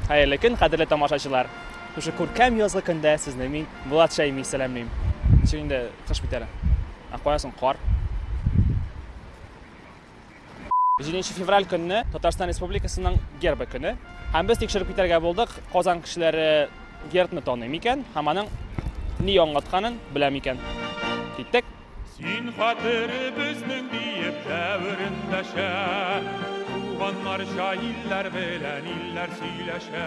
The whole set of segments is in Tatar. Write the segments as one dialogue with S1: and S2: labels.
S1: Xayrli kun, qadrli tomoshachilar. O'sha ko'rkam yozgi kunda sizni men Bulat Shaymiy salomlayman. Endi qish bitadi. Qo'yasin qor. 7-fevral kuni Tatariston Respublikasining gerbi kuni. Ham biz tekshirib ko'targan bo'ldik. Qozon kishilari gerbni taniymi ekan, hammaning ni yong'atganini bilami ekan. Ketdik.
S2: Sin xatiri bizning diyib davrindaşa, tuğanlar şairler bilen iller söyleşe.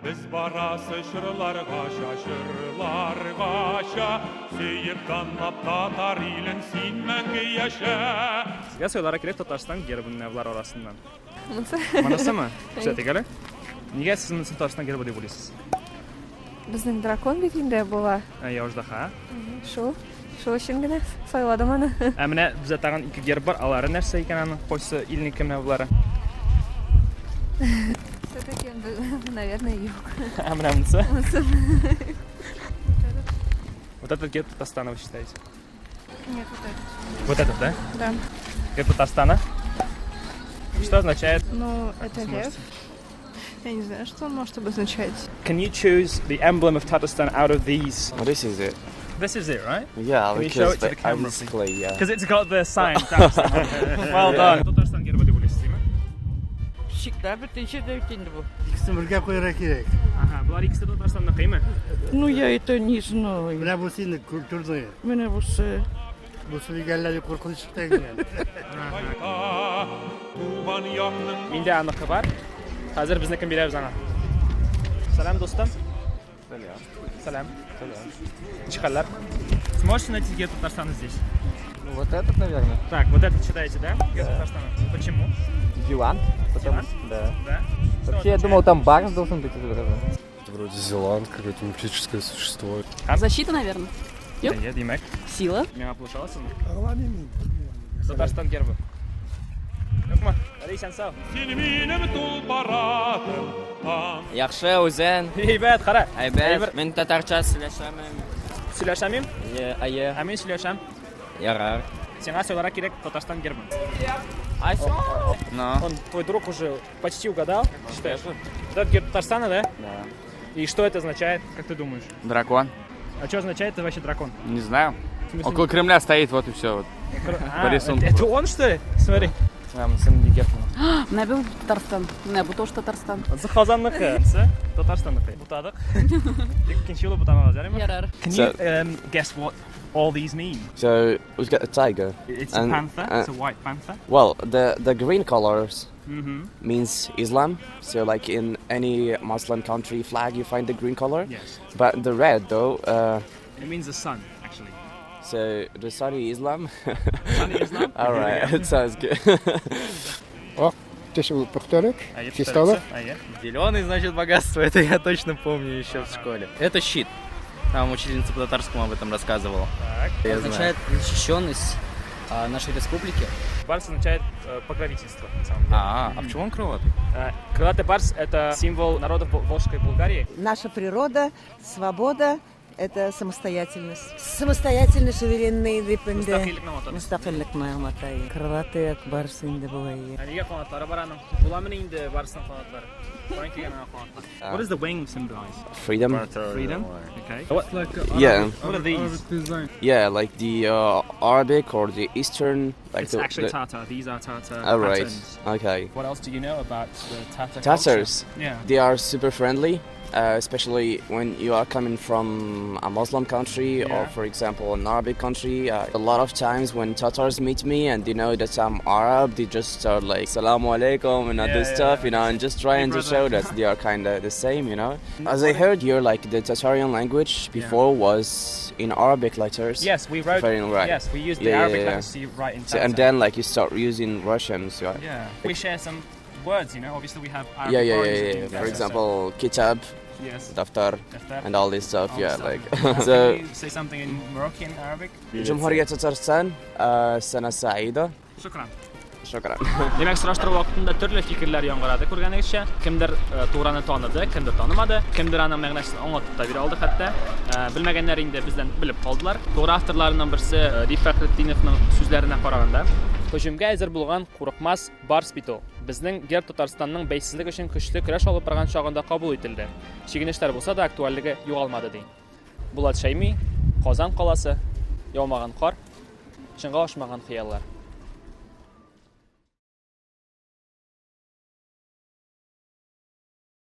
S2: Biz barası şırlarga Seyip tanlap Tatar ilin sin mengi yaşa.
S1: Sizga so'ylari kerak Tatariston gerbini navlar orasidan. Manasimi? Kuzatinglar. Nega siz meni Tatariston gerbi deb o'ylaysiz?
S3: Bizning drakon bekingda bo'la.
S1: Yoshdaqa.
S3: Shu uchungina so'yladim ana.
S1: Mana bizda tag'in ikki gerb bor. Alari narsa ekanini qo'ysa ilni kim navlari?
S3: Все-таки, наверное, юг.
S1: А мне нравится. Вот этот герб Татарстана вы считаете?
S3: Нет, вот этот.
S1: Вот этот, да?
S3: Да.
S1: Герб Татарстана? Что означает?
S3: Ну, это лев. Я не знаю, что он может обозначать.
S1: Can you choose the emblem of Tatarstan out of these?
S4: Well, this is it.
S1: This is it, right?
S4: Yeah,
S1: Can you show
S4: because
S1: it to the camera?
S4: basically, yeah.
S1: Because it's got the sign Tatarstan. Well done. Tatarstan gerbi deb o'ylaysizmi?
S5: Şıklar bitince de ötindi bu.
S6: İkisini birga qo'yar kerak.
S1: Aha, bular ikkisi Tatarstonda qiymi?
S5: Ну, я это не знаю.
S6: Mana bu seni kulturni.
S5: Mana busi.
S6: Bu so'yganlarga qo'rqinchdan.
S2: Tuğan yakның
S1: Menda aniqi bor. Hozir biznikini beramiz ana. Salom do'stim. Salom. Chiqarlar. Сможете найти герб Татарстана здесь?
S4: Ну, вот этот, наверное.
S1: Так, вот это читаете, да? Герб Татарстана. Почему?
S4: Юан.
S1: Юан?
S4: Да.
S1: Да.
S4: Вообще, я думал, там Барс должен быть изображен.
S7: Это вроде Зеланд, какое-то мифическое существо.
S8: Защита, наверное. Yok.
S1: Я Димек.
S8: Сила.
S1: Меня получалось? Татарстан гербі. Yok mu? Hadi sen sağ ol.
S2: Silminim tulbaratım
S9: Yaxshi o'zing.
S1: Heybat, qara.
S9: Aybat, men tatarcha сөйләшәмем.
S1: Сөйләшәмим?
S9: Ае.
S1: А мен сөйләшәм.
S9: Ярар.
S1: Сиңа сөйләргә кирәк Татарстан гербі.
S9: Айсо. Ну.
S1: Он, твой друг уже почти угадал. Считаешь? Это герб Татарстана, да?
S9: Да.
S1: И что это означает, как ты думаешь?
S9: Дракон.
S1: А что означает это вообще дракон?
S9: Не знаю.
S1: В смысле,
S9: Около Кремля стоит, вот и все. Вот.
S1: А,
S9: по рисунку.
S1: это он, что ли? Смотри.
S8: Ne bu Tatarstan? Ne bu to'sh Tatarstan?
S1: Qozonniki. Tatarston'niki. Butadiq. Ikkinchi yo'li butanamiz, jaraymi?
S8: Yarar.
S1: Can you guess what all these mean?
S4: So we've got a tiger.
S1: It's
S4: And-
S1: a panther. It's a white panther.
S4: Well, the green colors
S1: Mm-hmm.
S4: means Islam. So like in any Muslim country flag, you find the green color.
S1: Yes.
S4: But the red though,
S1: It means the sun, actually.
S4: so the Sunni Islam.
S1: Sunni Islam?
S4: All right, it sounds good.
S6: Ты что, повторок?
S1: А
S6: Чистого?
S9: Зеленый, значит, богатство. Это я точно помню еще в школе. Это щит. Там учительница по татарскому об этом рассказывала.
S1: Так.
S9: Я знаю.
S5: защищенность нашей республики.
S1: Барс означает покровительство, на самом деле.
S9: А почему он крылатый?
S1: Крылатый барс – это символ народов Волжской Булгарии.
S10: Наша природа, свобода – это самостоятельность. Самостоятельный, суверенный,
S1: Mustaqillikni otadi.
S10: Mustaqillik ma'lumotlar. Krылатый barс endi bo'lay.
S1: Nega qanotlari bor ana? Bularmi endi barsning qanotlari? Qo'ying kelgan qanotlar. What does the wing symbolize?
S4: Freedom.
S1: Freedom. Okay. What?
S4: Yeah,
S1: What are these?
S4: yeah, like the Arabic or the Eastern. Like
S1: It's
S4: the,
S1: actually
S4: the,
S1: Tatar. These are Tatar
S4: Oh, right.
S1: patterns.
S4: Okay.
S1: What else do you know about the Tatar
S4: Tatars.
S1: culture? Yeah.
S4: They are super friendly, especially when you are coming from a Muslim country
S1: Yeah.
S4: or, for example, an Arabic country. A lot of times when Tatars meet me and they know that I'm Arab, they just start like "Salamu alaikum" and other stuff, you know, and just trying to
S1: brother.
S4: show that they are kind of the same, you know. As I heard here, like the Tatarian language before was in Arabic letters.
S1: Yes, we wrote.
S4: Very right.
S1: Yes, we used the
S4: Yeah,
S1: Arabic
S4: yeah, yeah.
S1: language to write in
S4: So,
S1: Tatar.
S4: and then like you start using Russians, right?
S1: Yeah, we share some words. You know, obviously we have Arabic
S4: Yeah, yeah,
S1: origins
S4: yeah,
S1: in
S4: yeah.
S1: Uganda,
S4: For
S1: so-
S4: example, kitab,
S1: Yes.
S4: daftar,
S1: Daftar.
S4: and all this stuff.
S1: All
S4: Yeah,
S1: stuff.
S4: like
S1: Can
S4: so.
S1: you say something in Moroccan Arabic?
S4: جمهورية تترستان سنة سعيدة.
S1: Shukran.
S4: شكرا.
S1: Demak, surishtiruv vaqtida turli fikrlar yong'iradi ko'rganingizcha. Kimdir to'g'rini tanidi, kimdir tanimadi, kimdir ana ma'nosini anlatib bera oldi hatto. Bilmaganlaringni bizdan bilib qoldilar. To'g'ri avtorlarning birisi Rifat Quttinovning so'zlaridan qaraganda, hujumga hozir bo'lgan qo'rqmas Bars Bito Безнең герб Татарстанның бәйсезлек өчен көчле көрәш алып барган чагында кабул ителде. Чигенешләр булса да актуальлеге югалмады ди. Булат Шәйми, Казан каласы, яумаган кар, чынга ашмаган хыяллар.